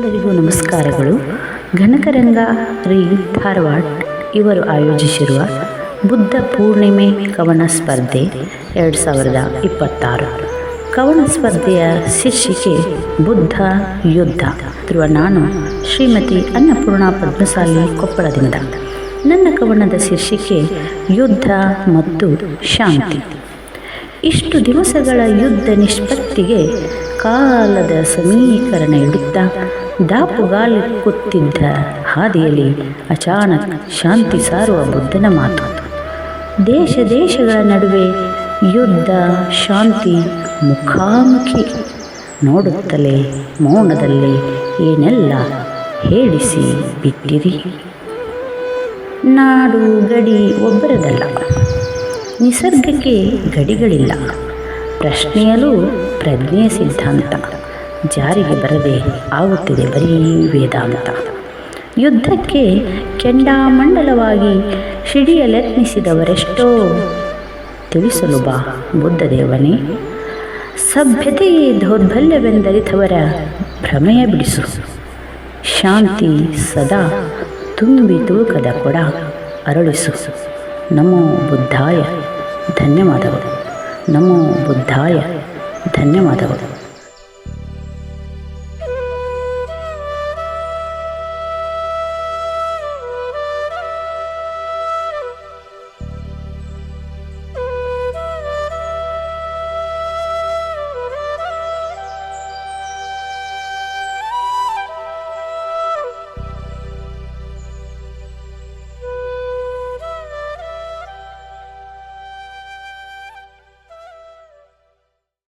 ಎಲ್ಲರಿಗೂ ನಮಸ್ಕಾರಗಳು. ಗಣಕರಂಗ ರೀ ಧಾರವಾಡ ಇವರು ಆಯೋಜಿಸಿರುವ ಬುದ್ಧ ಪೂರ್ಣಿಮೆ ಕವನ ಸ್ಪರ್ಧೆ 2026 ಕವನ ಸ್ಪರ್ಧೆಯ ಶೀರ್ಷಿಕೆ ಬುದ್ಧ ಯುದ್ಧ. ನಾನು ಶ್ರೀಮತಿ ಅನ್ನಪೂರ್ಣ ಪದ್ಮಸಾಲಿ ಕೊಪ್ಪಳದಿಂದ. ನನ್ನ ಕವನದ ಶೀರ್ಷಿಕೆ ಯುದ್ಧ ಮತ್ತು ಶಾಂತಿ. ಇಷ್ಟು ದಿವಸಗಳ ಯುದ್ಧ ನಿಷ್ಪತ್ತಿಗೆ ಕಾಲದ ಸಮೀಕರಣ ಇಡುತ್ತಾ ದಾಪುಗಾಲಿಕ್ಕುತ್ತಿದ್ದ ಹಾದಿಯಲ್ಲಿ ಅಚಾನಕ್ ಶಾಂತಿ ಸಾರುವ ಬುದ್ಧನ ಮಾತು. ದೇಶ ದೇಶಗಳ ನಡುವೆ ಯುದ್ಧ ಶಾಂತಿ ಮುಖಾಮುಖಿ ನೋಡುತ್ತಲೇ ಮೌನದಲ್ಲಿ ಏನೆಲ್ಲ ಹೇಳಿಸಿ ಬಿಟ್ಟಿರಿ. ನಾಡು ಗಡಿ ಒಬ್ಬರದಲ್ಲ, ನಿಸರ್ಗಕ್ಕೆ ಗಡಿಗಳಿಲ್ಲ. ಪ್ರಶ್ನೆಯಲ್ಲೂ ಪ್ರಜ್ಞೆಯ ಸಿದ್ಧಾಂತ ಜಾರಿಗೆ ಬರದೆ ಆಗುತ್ತಿದೆ ಬರೀ ವೇದಾಂತ. ಯುದ್ಧಕ್ಕೆ ಕೆಂಡಾಮಂಡಲವಾಗಿ ಸಿಡಿಯಲೆತ್ನಿಸಿದವರೆಷ್ಟೋ ತಿಳಿಸಲು ಬಾ ಬುದ್ಧದೇವನೇ. ಸಭ್ಯತೆಯೇ ದೌರ್ಬಲ್ಯವೆಂದರಿತವರ ಭ್ರಮೆಯ ಬಿಡಿಸು. ಶಾಂತಿ ಸದಾ ತುಂಬಿ ತುಳುಕದ ಕೊಡ ಅರಳಿಸು. ನಮೋ ಬುದ್ಧಾಯ ಧನ್ಯವಾದಗಳು. ನಮೋ ಬುದ್ಧಾಯ ಧನ್ಯವಾದಗಳು.